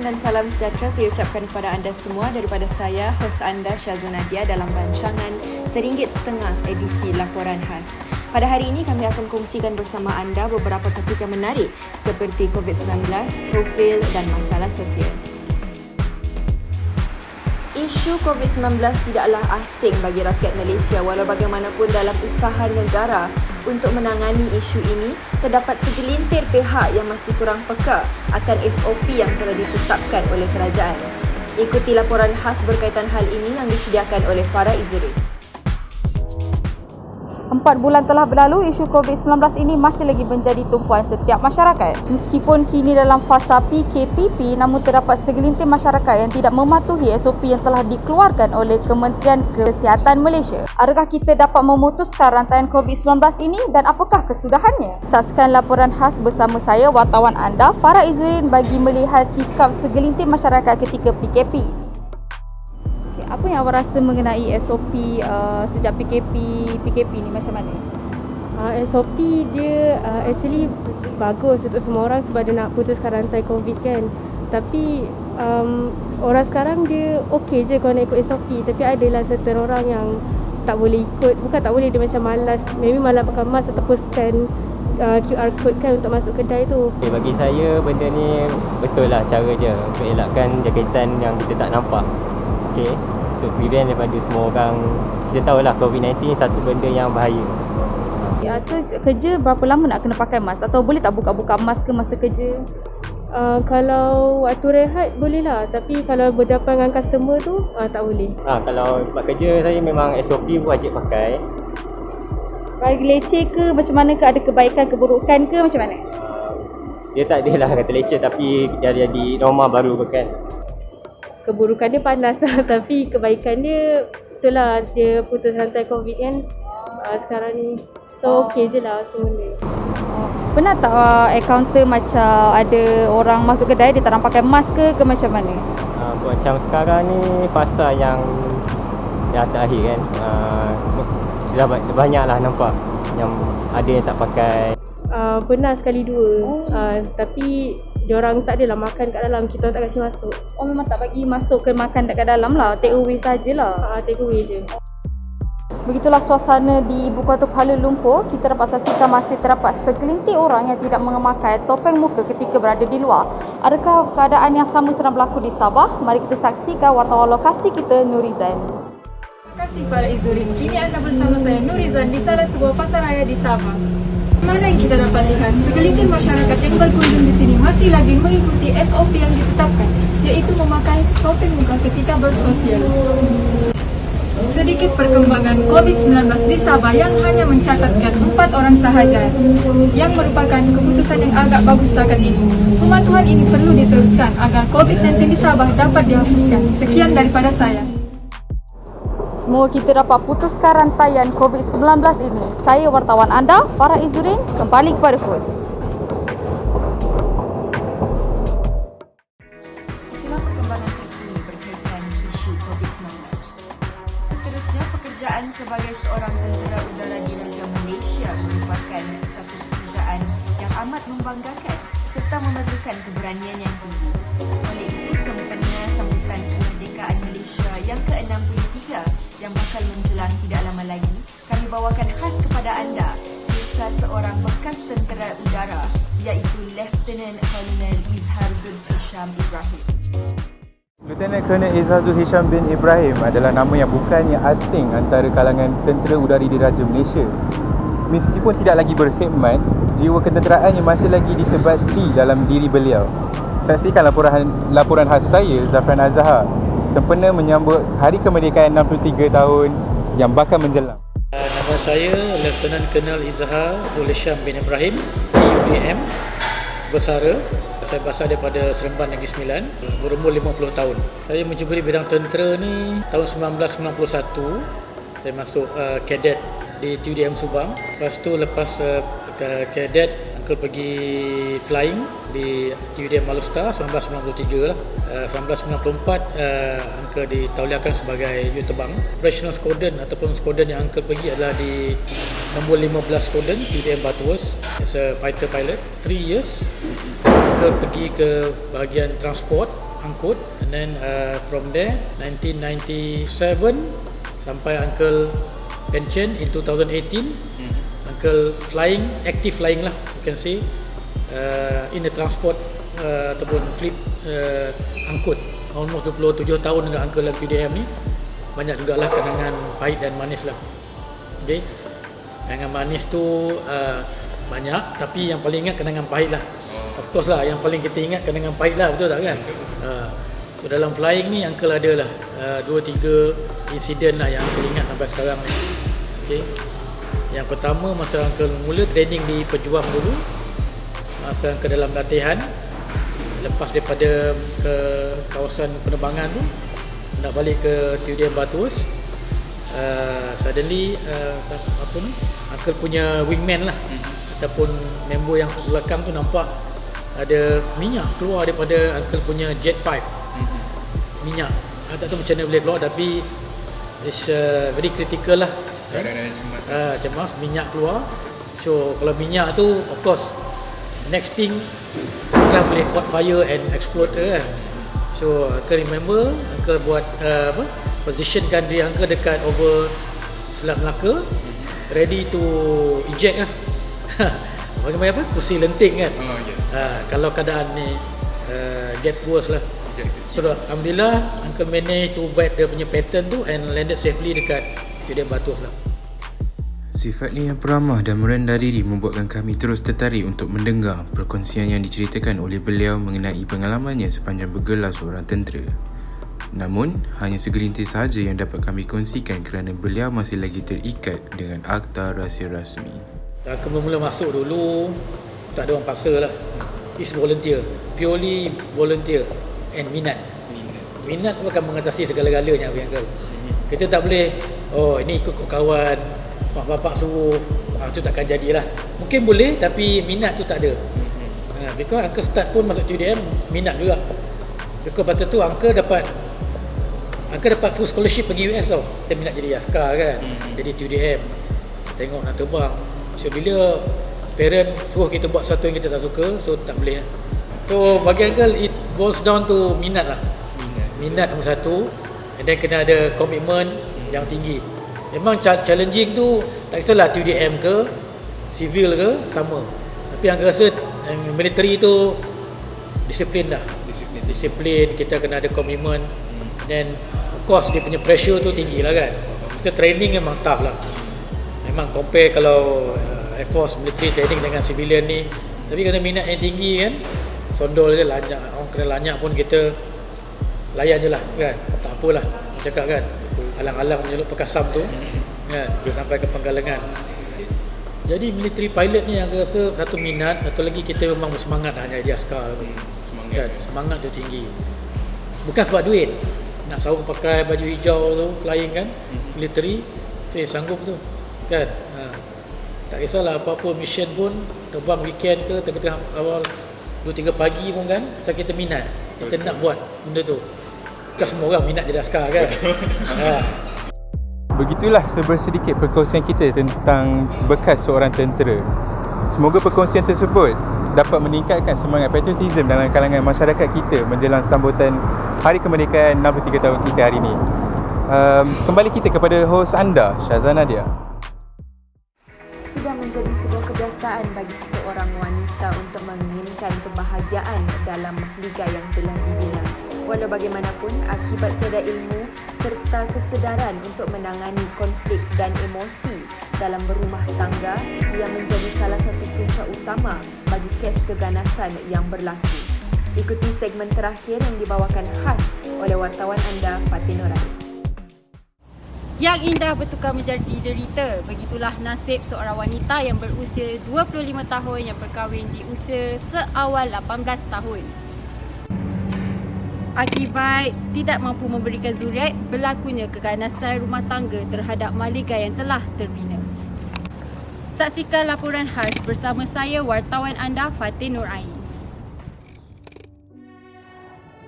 Assalamualaikum dan salam sejahtera saya ucapkan kepada anda semua daripada saya, hos anda Syazwan Nadia dalam rancangan RM1.50 edisi Laporan Khas. Pada hari ini kami akan kongsikan bersama anda beberapa topik yang menarik seperti COVID-19, profil dan masalah sosial. Isu COVID-19 tidaklah asing bagi rakyat Malaysia walau bagaimanapun dalam usaha negara untuk menangani isu ini, terdapat segelintir pihak yang masih kurang peka akan SOP yang telah ditetapkan oleh kerajaan. Ikuti laporan khas berkaitan hal ini yang disediakan oleh Farah Izzuddin. 4 bulan telah berlalu, isu COVID-19 ini masih lagi menjadi tumpuan setiap masyarakat. Meskipun kini dalam fasa PKPP, namun terdapat segelintir masyarakat yang tidak mematuhi SOP yang telah dikeluarkan oleh Kementerian Kesihatan Malaysia. Adakah kita dapat memutuskan rantaian COVID-19 ini dan apakah kesudahannya? Saksikan laporan khas bersama saya, wartawan anda, Farah Izzuddin, bagi melihat sikap segelintir masyarakat ketika PKP. Apa yang awak rasa mengenai SOP sejak PKP ni macam mana? SOP dia actually bagus untuk semua orang sebab dia nak putuskan rantai COVID kan. Tapi orang sekarang dia okey je kalau nak ikut SOP. Tapi adalah certain orang yang tak boleh ikut. Bukan tak boleh, dia macam malas. Maybe malas pakai mask ataupun scan QR code kan untuk masuk kedai tu. Bagi saya benda ni betul lah cara dia untuk elakkan jangkitan yang kita tak nampak. Okay, untuk prevent daripada semua orang. Kita tahulah COVID-19 satu benda yang bahaya. So kerja berapa lama nak kena pakai mask atau boleh tak buka-buka mask ke masa kerja? Kalau waktu rehat boleh lah. Tapi kalau berdepan dengan customer tu tak boleh. Kalau tempat kerja saya memang SOP wajib pakai. Bagi leceh ke macam mana ke, ada kebaikan keburukan ke macam mana? Dia tak adalah kata leceh tapi dia jadi norma baru kan. Keburukan dia panas lah. Tapi kebaikan dia itulah dia putus rantai COVID kan sekarang ni. So okey je lah semua benda. Pernah tak encounter macam ada orang masuk kedai dia tak nak pakai mask ke macam mana? Macam sekarang ni fasa yang terakhir kan, sudah banyak lah nampak yang ada yang tak pakai. Pernah sekali dua. Tapi diorang tak adalah makan kat dalam, kita tak kasi masuk. Oh, memang tak bagi masuk ke makan dekat dalam lah, take away sajalah. Take away je. Begitulah suasana di Ibu Kota Kuala Lumpur. Kita dapat saksikan masih terdapat segelintir orang yang tidak memakai topeng muka ketika berada di luar. Adakah keadaan yang sama sedang berlaku di Sabah? Mari kita saksikan wartawan lokasi kita, Nurizan. Terima kasih Farah Izzuddin. Kini anda bersama saya Nurizan di salah sebuah pasar raya di Sabah. Mana yang kita dapat lihat, segelintir masyarakat yang berkunjung di sini masih lagi mengikuti SOP yang ditetapkan, iaitu memakai topeng muka ketika bersosial. Sedikit perkembangan COVID-19 di Sabah yang hanya mencatatkan 4 orang sahaja, yang merupakan keputusan yang agak bagus setakat ini. Pemantauan ini perlu diteruskan agar COVID-19 di Sabah dapat dihapuskan. Sekian daripada saya. Semoga kita dapat putuskan rantaian COVID-19 ini. Saya wartawan anda, Farah Izzuddin, kembali kepada host. Itulah perkembangan terkini berkaitan isu COVID-19. Seterusnya, pekerjaan sebagai seorang tentera udara di Raja Malaysia merupakan satu pekerjaan yang amat membanggakan serta memerlukan keberanian yang tinggi. Oleh itu, sempena sambutan kemerdekaan Malaysia yang ke-63 yang bakal menjelang tidak lama lagi, kami bawakan khas kepada anda kisah seorang bekas tentera udara iaitu Lieutenant Colonel Izharzul Hisham Ibrahim. Lieutenant Colonel Izharzul Hisham bin Ibrahim adalah nama yang bukannya asing antara kalangan tentera udara di Raja Malaysia. Meskipun tidak lagi berkhidmat, jiwa ketenteraannya masih lagi disebati dalam diri beliau. Saksikan laporan khas saya, Zafran Azhar, sempena menyambut Hari Kemerdekaan 63 tahun yang bakal menjelang. Nama saya Lieutenant Colonel Izharzul Hisham bin Ibrahim, UDM, Bersara. Saya berasal daripada Seremban Negeri Sembilan, berumur 50 tahun. Saya mencuburi bidang tentera ni tahun 1991. Saya masuk kadet di TUDM Subang. Lepas kadet, Uncle pergi flying di TUDM Malustar 1993 lah. 1994 Uncle ditauliakan sebagai juruterbang. Operational Squadron ataupun squadron yang Uncle pergi adalah di nombor 15 Squadron TUDM Butterworth as a fighter pilot. 3 years Uncle pergi ke bahagian transport angkut, and then from there 1997 sampai uncle pension in 2018. Uncle flying, active flying lah, you can see in the transport ataupun fleet angkut. Almost 27 tahun dengan uncle dalam TDM ni. Banyak jugalah kenangan pahit dan manis lah. Okay. Kenangan manis tu banyak, tapi yang paling ingat kenangan pahit lah. Of course lah, yang paling kita ingat kenangan pahit lah, betul tak kan? So dalam flying ni uncle ada lah 2-3 insiden lah yang uncle ingat sampai sekarang ni. Okay. Yang pertama, masa uncle mula training di Pejuang dulu, masa uncle dalam latihan, lepas daripada ke kawasan penerbangan tu, nak balik ke TUDM Batus, suddenly uncle punya wingman lah, ataupun member yang belakang tu nampak ada minyak keluar daripada uncle punya jet pipe. Minyak, tak tahu macam mana boleh keluar, tapi it's very critical lah. Keadaan cemas, minyak keluar. So kalau minyak tu, of course next thing telah boleh caught fire and explode kan. So uncle remember, uncle buat positionkan diri uncle dekat over Selat Melaka, ready to eject lah. Bagaimana apa? Kursi lenting kan. Kalau keadaan ni get worse lah. So alhamdulillah uncle manage to bat dia punya pattern tu and landed safely dekat TUDM Batus lah. Sifatnya yang peramah dan merendah diri membuatkan kami terus tertarik untuk mendengar perkongsian yang diceritakan oleh beliau mengenai pengalamannya sepanjang bergelar seorang tentera. Namun, hanya segelintir sahaja yang dapat kami kongsikan kerana beliau masih lagi terikat dengan akta rahsia rasmi. Aku mula masuk dulu, tak ada orang paksa lah. It's volunteer, purely volunteer and minat. Minat tu akan mengatasi segala-galanya, Uncle. Kita tak boleh, ini ikut kawan, mak bapak suruh, tu takkan jadilah. Mungkin boleh, tapi minat tu tak ada. Because Uncle start pun masuk TUDM, minat juga. Because lepas tu Uncle dapat full scholarship pergi US tau. Kita minat jadi askar kan, jadi TUDM. Tengok nak terbang. So bila parent suruh kita buat sesuatu yang kita tak suka, so tak boleh. So bagi Uncle, it boils down to minat lah. Minat nombor satu, and then kena ada komitmen yang tinggi. Memang challenging tu, tak kisahlah TUDM ke, civil ke, sama. Tapi yang rasa military tu disiplin dah. Disiplin, kita kena ada komitmen. Dan of course dia punya pressure tu tinggi lah kan. So training memang tough lah. Memang compare kalau Air Force military training dengan civilian ni. Tapi kena minat yang tinggi kan, sondol je, lanyak. Orang kena lanyak pun kita layan je lah kan. Tak apalah, cakap kan. Alang-alang menyeluk Perkasam tu kan, sampai ke Penggalengan. Jadi military pilot ni yang rasa satu minat, satu lagi kita memang bersemangat hanya jadi askar kan. Semangat tu tinggi, bukan sebab duit. Nak sahur pakai baju hijau tu, flying kan, military tu sanggup tu kan. Tak kisahlah apa-apa mission pun, terbang weekend ke, tengah-tengah awal 2-3 pagi pun kan, pasal kita minat, kita nak buat benda tu. Bukan semua orang minat jadi askar kan. Begitulah sebersedikit perkongsian kita tentang bekas seorang tentera. Semoga perkongsian tersebut dapat meningkatkan semangat patriotism dalam kalangan masyarakat kita menjelang sambutan Hari Kemerdekaan 63 tahun kita hari ini. Kembali kita kepada hos anda, Syazana Nadia. Sudah menjadi sebuah kebiasaan bagi seseorang wanita untuk menginginkan kebahagiaan dalam mahliga yang telah dibina. Walau bagaimanapun, akibat tiada ilmu serta kesedaran untuk menangani konflik dan emosi dalam berumah tangga yang menjadi salah satu punca utama bagi kes keganasan yang berlaku. Ikuti segmen terakhir yang dibawakan khas oleh wartawan anda, Fatin Nurani. Yang indah bertukar menjadi derita. Begitulah nasib seorang wanita yang berusia 25 tahun yang berkahwin di usia seawal 18 tahun. Akibat tidak mampu memberikan zuriat, berlakunya keganasan rumah tangga terhadap mahliga yang telah terbina. Saksikan laporan khas bersama saya, wartawan anda, Fatin Nuraini.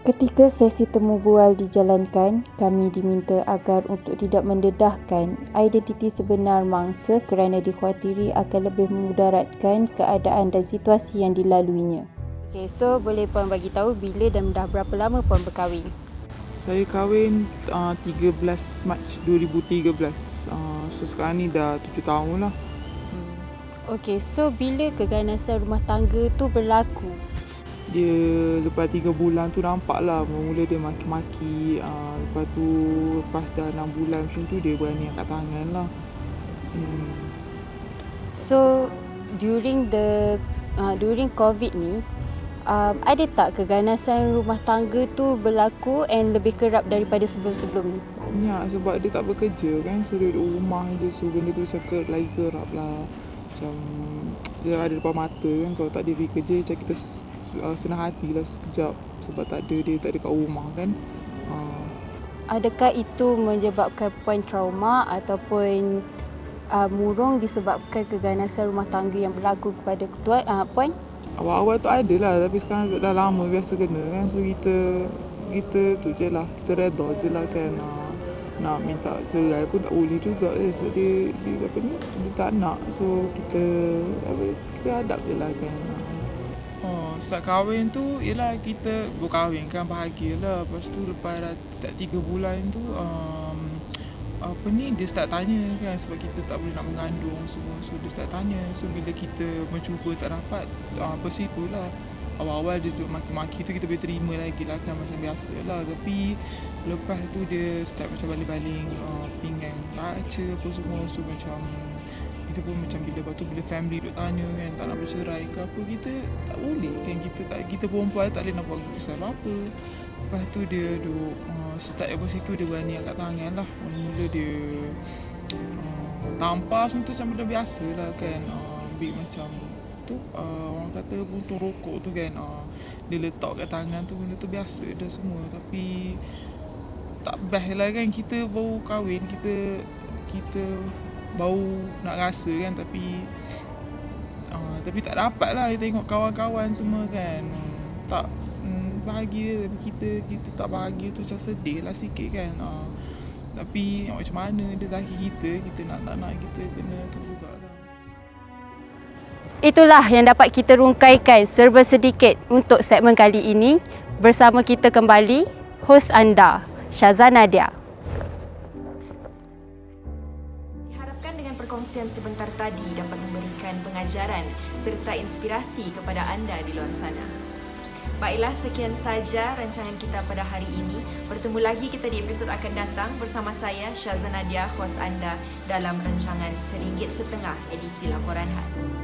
Ketika sesi temu bual dijalankan, kami diminta agar untuk tidak mendedahkan identiti sebenar mangsa kerana dikhawatiri akan lebih memudaratkan keadaan dan situasi yang dilaluinya. Okay, so boleh Puan bagi tahu bila dan dah berapa lama Puan berkahwin? Saya kahwin 13 Mac 2013. So sekarang ni dah 7 tahun lah. Okay, so bila keganasan rumah tangga tu berlaku? Dia lepas 3 bulan tu nampak lah mula dia maki-maki. Lepas tu lepas dah 6 bulan macam tu dia berani angkat tangan lah. So during COVID ni, ada tak keganasan rumah tangga tu berlaku and lebih kerap daripada sebelum-sebelum ni? Banyak sebab dia tak bekerja kan. So dia duduk rumah je. So benda tu macam lagi kerap lah. Macam dia ada depan mata kan. Kalau tak dia pergi kerja macam kita senang hati lah sekejap. Sebab tak ada dia tak ada kat rumah kan. Adakah itu menyebabkan Puan trauma ataupun murung disebabkan keganasan rumah tangga yang berlaku kepada Puan? Awal-awal tu ada lah, tapi sekarang dah lama biasa kena kan. So kita tu je lah, kita redha je lah kan. Nak minta cerai pun tak boleh juga so dia tak nak. So kita hadap je lah kan. Start kahwin tu ialah kita berkahwin kan, bahagia lah. Lepas tu lepas dah start 3 bulan tu dia start tanya kan, sebab kita tak boleh nak mengandung semua. So dia start tanya. So bila kita mencuba tak dapat, situ lah awal-awal dia duduk maki-maki tu kita boleh terima lagi lah kan, macam biasa lah. Tapi lepas tu dia start macam baling-baling pinggan kaca apa semua. So macam kita pun macam bila family duk tanya kan tak nak bercerai ke apa, kita tak boleh kan, kita perempuan tak boleh nak buat keputusan apa-apa. Lepas tu dia duk start dari situ dia berani angkat tangan lah. Mula dia tampar semua tu macam benda biasa lah kan. Ambil macam tu orang kata puntung rokok tu kan, dia letak kat tangan tu, benda tu biasa dah semua. Tapi tak best lah kan, kita baru kahwin, kita baru nak rasa kan. Tapi tak dapat lah, kita tengok kawan-kawan semua kan tak bahagia, tapi kita tak bahagia tu macam sedih lah sikit kan. Tapi macam mana dia laki kita nak tak nak kita kena tu jugalah. Itulah yang dapat kita rungkaikan serba sedikit untuk segmen kali ini. Bersama kita kembali hos anda, Syazana Nadia. Diharapkan dengan perkongsian sebentar tadi dapat memberikan pengajaran serta inspirasi kepada anda di luar sana. Baiklah, sekian saja rancangan kita pada hari ini. Bertemu lagi kita di episod akan datang bersama saya, Syazana Nadia, hos anda dalam rancangan RM1.50 edisi Laporan Khas.